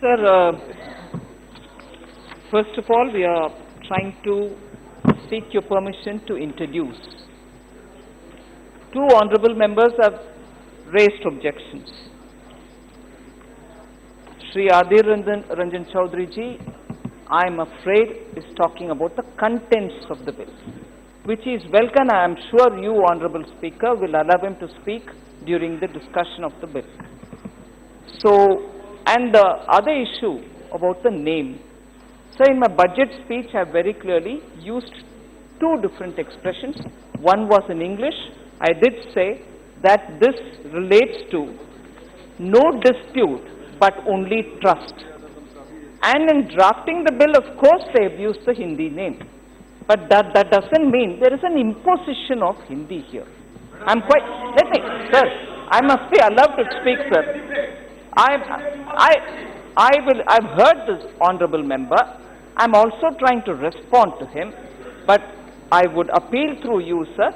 Sir, first of all, we are trying to seek your permission to introduce. Two honorable members have raised objections. Shri Adir Ranjan Chaudhary ji, I am afraid, is talking about the contents of the bill, which is welcome. I am sure you, Honorable Speaker, will allow him to speak during the discussion of the bill. So, and the other issue about the name. So, in my budget speech, I have very clearly used two different expressions. One was in English. I did say that this relates to no dispute, but only trust. And in drafting the bill, of course, they have used the Hindi name. But that doesn't mean there is an imposition of Hindi here. I'm quite, sir, I must be allowed to speak, sir. I've heard this honorable member. I'm also trying to respond to him, but I would appeal through you, sir,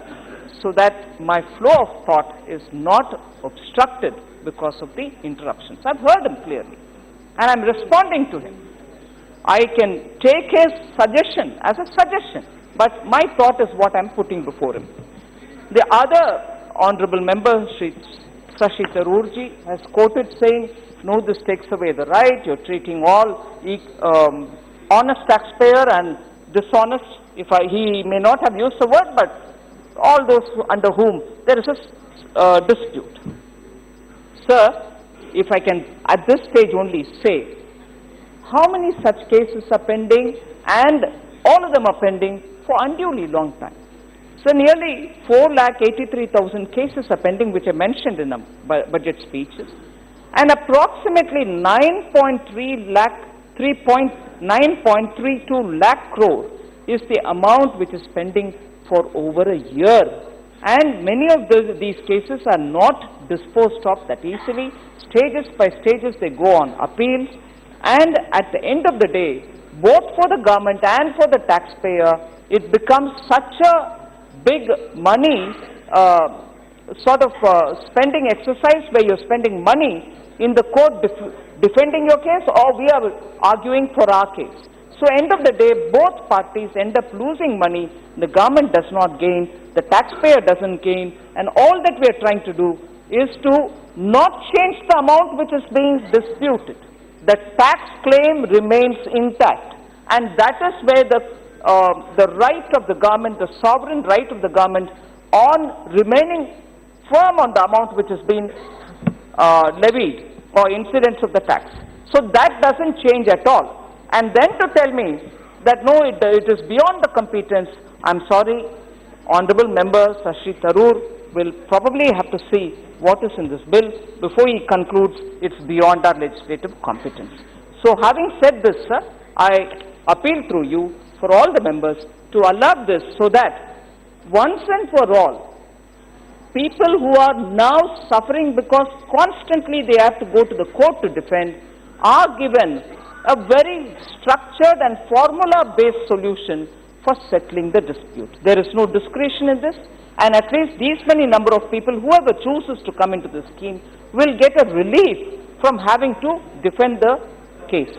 so that my flow of thought is not obstructed because of the interruptions. I've heard him clearly, and I'm responding to him. I can take his suggestion as a suggestion, but my thought is what I'm putting before him. The other honorable member, Shri Shashi Tharoor has quoted saying, no, this takes away the right, you're treating all honest taxpayer and dishonest, he may not have used the word, but all those under whom there is a dispute. Sir, if I can at this stage only say, how many such cases are pending, and all of them are pending for unduly long time. So nearly 4,83,000 cases are pending, which I mentioned in the budget speeches, and approximately 9.32 lakh crore is the amount which is pending for over a year. And many of these cases are not disposed of that easily. Stages by stages they go on appeals, and at the end of the day, both for the government and for the taxpayer, it becomes such a big money spending exercise where you're spending money in the court defending your case, or we are arguing for our case. So end of the day, both parties end up losing money. The government does not gain, the taxpayer doesn't gain, and all that we are trying to do is to not change the amount which is being disputed. The tax claim remains intact, and that is where the right of the government, the sovereign right of the government on remaining firm on the amount which has been levied or incidence of the tax. So that doesn't change at all. And then to tell me that no, it is beyond the competence, I'm sorry, Honorable Member Shashi Tharoor will probably have to see what is in this bill before he concludes it's beyond our legislative competence. So having said this, sir, I appeal through you for all the members to allow this so that once and for all, people who are now suffering because constantly they have to go to the court to defend are given a very structured and formula-based solution for settling the dispute. There is no discretion in this, and at least these many number of people, whoever chooses to come into the scheme, will get a relief from having to defend the case.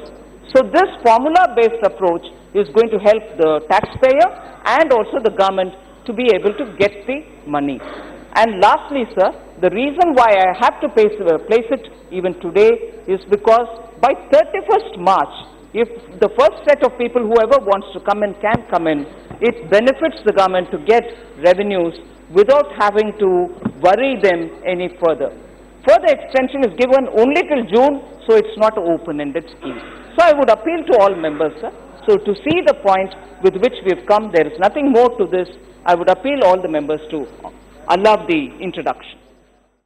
So this formula-based approach is going to help the taxpayer and also the government to be able to get the money. And lastly, sir, the reason why I have to place it even today is because by 31st March, if the first set of people, whoever wants to come in, can come in, it benefits the government to get revenues without having to worry them any further. Further extension is given only till June, so it's not an open-ended scheme. So I would appeal to all members, sir. So to see the point with which we have come, there is nothing more to this. I would appeal all the members to allow the introduction.